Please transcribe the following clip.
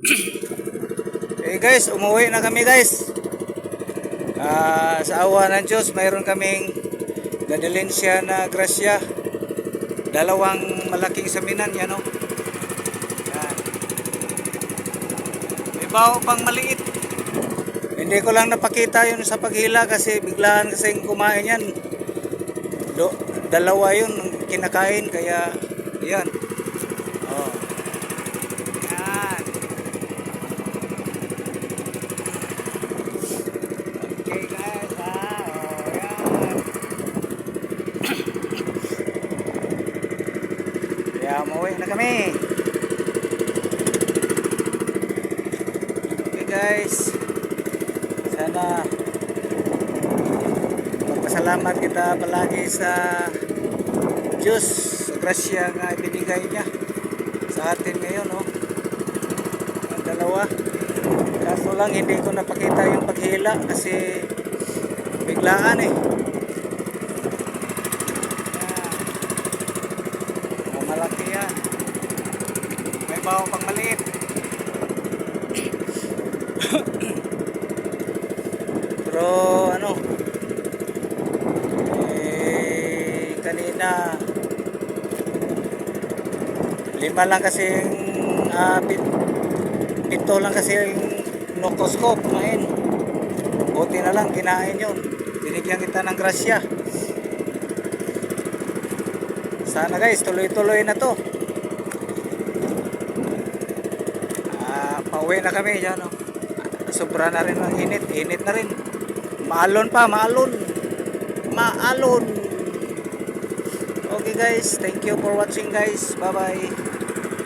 Okay guys, umuwi na kami guys. Sa awa ng Diyos, mayroon kaming dadalhin siya na grasya. Dalawang malaking saminan yan, oh. Yan. May bao pang maliit. Hindi ko lang napakita yun sa paghila kasi biglaan kasing kumain yan. Dalawa yun kinakain kaya yan. Oh. Yan. Okay guys, oh, yan. Kaya umuwi na kami. Okay guys, sana magpasalamat kita palagi sa Diyos, sa grasya nga ibinigay niya sa atin ngayon, oh. Ang dalawa. Kaso lang hindi ko napakita yung paghila kasi biglaan eh. Yan. Malaki yan. May baho pang maliit. Pero ano, kanina 5 lang kasing 7 lang kasi nokoscope kumain. Buti na lang kinain yun. Binigyan kita ng grasya. Sana guys tuloy-tuloy na to. Pauwi na kami dyan, oh. Sobra na rin ang init. Init na rin. Maalon pa, maalon. Maalon. Okay guys, thank you for watching guys. Bye bye.